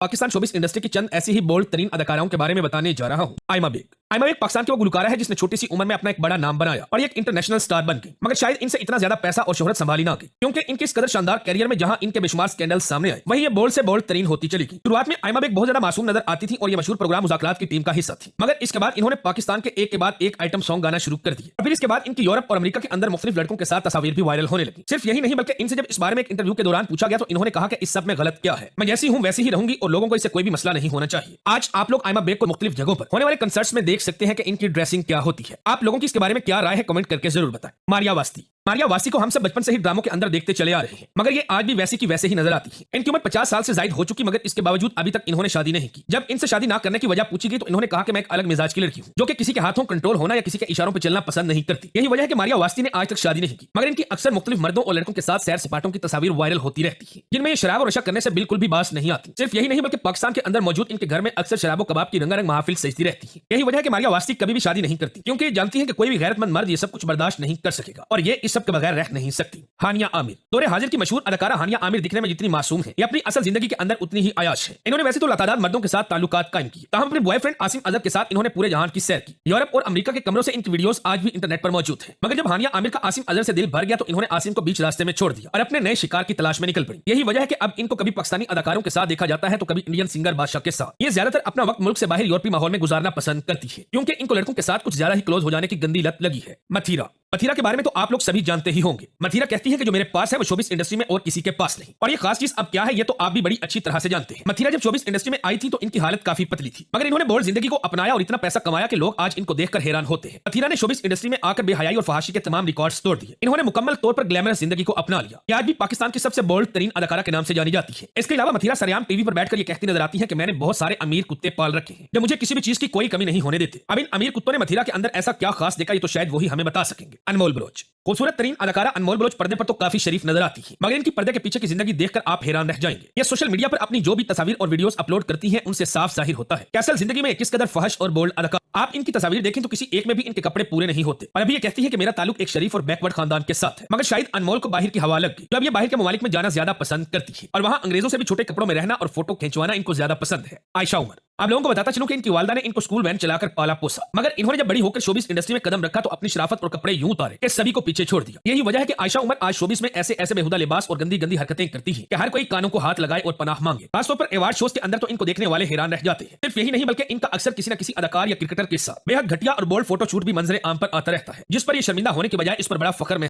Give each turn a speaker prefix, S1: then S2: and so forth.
S1: Pakistan showbiz industry की चंद ऐसी ही bold तरीन अदाकाराओं के बारे में बताने जा रहा हूँ। आयमा बेग पाकिस्तान की वो गुलकारा है जिसने छोटी सी उम्र में अपना एक बड़ा नाम बनाया और एक इंटरनेशनल स्टार बन गई, मगर शायद इनसे इतना ज्यादा पैसा और शोहरत संभाली ना गई, क्योंकि इनके इस कदर शानदार कैरियर में जहां इनके बेशुमार स्कैंडल सामने आए वहीं ये बोल्ड से बोल्ड तरीन होती चली गई। शुरुआत में आयमा बेग बहुत ज्यादा मासूम नजर आती थी और ये मशहूर प्रोग्राम मुज़ाकरात की टीम का हिस्सा थी, मगर इसके बाद इन्होंने पाकिस्तान के एक के बाद एक आइटम सॉन्ग गाना शुरू कर दिया। फिर इसके बाद इनकी यूरोप और अमेरिका के अंदर मुख्तलिफ लड़कों के साथ तस्वीर भी वायरल होने लगी। सिर्फ यही नहीं बल्कि इनसे जब इस बारे में एक इंटरव्यू के दौरान पूछा गया तो इन्होंने कहा कि इस सब में गलत क्या है, मैं जैसी हूं वैसी ही रहूंगी और लोगों को इससे कोई भी मसला नहीं होना चाहिए। आज आप लोग आयमा बेग को मुख्तलिफ जगहों पर होने वाले कंसर्ट्स में देख सकते हैं कि इनकी ड्रेसिंग क्या होती है। आप लोगों की इसके बारे में क्या राय है कमेंट करके जरूर बताएं। मारिया वास्ती को हम सब बचपन से ही ड्रामों के अंदर देखते चले आ रहे हैं, मगर ये आज भी वैसी की वैसे ही नजर आती है। इनकी उम्र 50 साल से ज्यादा हो चुकी, मगर इसके बावजूद अभी तक इन्होंने शादी नहीं की। जब इनसे शादी ना करने की वजह पूछी गई तो इन्होंने कहा कि मैं एक अलग मिजाज की लड़की हूं जो कि किसी के हाथों कंट्रोल होना या किसी के इशारों पर चलना पसंद नहीं करती। यही वजह है कि मारिया वास्ती ने आज तक शादी नहीं की, मगर इनकी अक्सर मुख्तलिफ मर्दों और लड़कों के साथ सैर सपाटों की तस्वीर वायरल होती रहती है, जिनमें ये शराब और नशा करने से बिल्कुल भी बास नहीं आती। सिर्फ यही नहीं बल्कि पाकिस्तान के अंदर मौजूद इनके घर में अक्सर शराब कबाब की रंगारंग महफिल सजती रहती है। यही वजह है कि मारिया वास्ती कभी भी शादी नहीं करती, क्योंकि जानती है कि कोई भी गैरतमंद मर्द ये सब कुछ बर्दाश्त नहीं कर सकेगा और ये इस सब के बगैर रह नहीं सकती। हानिया आमिर दौरे हाजिर की मशहूर अदाकारा हानिया आमिर दिखने में जितनी मासूम है, ये अपनी असल जिंदगी के अंदर उतनी ही आयाश है। इन्होंने वैसे तो लगातार मर्दों के साथ ताल्लुकात कायम किए, ताहम अपने बॉयफ्रेंड आसिम अजहर के साथ इन्होंने पूरे जहान की सैर की। यूरोप और अमेरिका के कमरों से इनकी वीडियोस आज भी इंटरनेट पर मौजूद है, मगर जब हानिया आमिर का आसिम अजहर से दिल भर गया तो इन्होंने आसिम को बीच रास्ते में छोड़ दिया और अपने नए शिकार की तलाश में निकल पड़ी। यही वजह है कि अब इनको कभी पाकिस्तानी अदाकारों के साथ देखा जाता है तो कभी इंडियन सिंगर बादशाह के साथ। ये ज्यादातर अपना वक्त मुल्क से बाहर यूरोपीय माहौल में गुजारना पसंद करती है, क्योंकि इनको लड़कों के साथ कुछ ज्यादा ही क्लोज हो जाने की गंदी लत लगी है। मथीरा के बारे में तो आप लोग सभी जानते ही होंगे। मथीरा कहती है कि जो मेरे पास है वो शोबिस इंडस्ट्री में और किसी के पास नहीं, और ये खास चीज अब क्या है ये तो आप भी बड़ी अच्छी तरह से जानते हैं। मथीरा जब शोबिस इंडस्ट्री में आई थी तो इनकी हालत काफी पतली थी, मगर इन्होंने बोल्ड जिंदगी को अपनाया और इतना पैसा कमाया कि लोग आज इनको देखकर हैरान होते हैं। मथीरा ने शोबिस इंडस्ट्री में आकर बेहयाई और फहाशी के तमाम रिकॉर्ड्स तोड़ दिए। इन्होंने मुकम्मल तौर पर ग्लैमरस जिंदगी को अपना लिया। ये आज भी पाकिस्तान की सबसे बोल्ड तरीन अदाकारा के नाम से जानी जाती है। इसके अलावा मथीरा सरेआम टीवी पर बैठकर ये कहती नजर आती है कि मैंने बहुत सारे अमीर कुत्ते पाल रखे हैं जो मुझे किसी भी चीज की कोई कमी नहीं होने देते। अब इन अमीर कुत्तों ने मथीरा के अंदर ऐसा क्या खास देखा ये तो शायद वही हमें बता सकेंगे। अनमोल बलोच खूबसूरत तरीन अदाकारा अनमोल बलोच पर्दे पर तो काफी शरीफ नजर आती है, मगर इनकी पर्दे के पीछे की जिंदगी देखकर आप हैरान रह जाएंगे। ये सोशल मीडिया पर अपनी जो भी तस्वीर और वीडियोस अपलोड करती हैं उनसे साफ जाहिर होता है कि असल जिंदगी में किस कदर फहश और बोल्ड अदाकार। आप इनकी तस्वीर देखें तो किसी एक में भी इनके कपड़े पूरे नहीं होते, और अभी ये कहती है कि मेरा ताल्लुक एक शरीफ और बैकवर्ड खानदान के साथ है। मगर शायद अनमोल को बाहर की हवा लग गई, तो अब ये बाहर के ममालिक में जाना ज्यादा पसंद करती है और वहां अंग्रेजों से भी छोटे कपड़ों में रहना और फोटो खिंचवाना इनको ज्यादा पसंद है। आयशा उमर आप लोगों को बताता चलूं कि इनकी वालदा ने इनको स्कूल वैन चलाकर पाला पोसा, मगर इन्होंने जब बड़ी होकर शोबिस इंडस्ट्री में कदम रखा तो अपनी शराफत और कपड़े यूं उतारे कि सभी को पीछे छोड़ दिया। यही वजह है कि आयशा उमर आज शोबिस में ऐसे ऐसे बेहुदा लिबास और गंदी गंदी हरकतें करती है कि हर कोई कानों को हाथ लगाए और पनाह मांगे। खासतौर पर अवार्ड शोज के अंदर तो इनको देखने वाले हैरान रह जाते हैं। सिर्फ यही नहीं बल्कि इनका अक्सर किसी न किसी अदाकार या क्रिकेटर के साथ बेहद घटिया और बोल्ड फोटो शूट भी मंजरे आम पर आता रहता है, जिस पर ये शर्मिंदा होने की बजाय इस पर बड़ा फख्र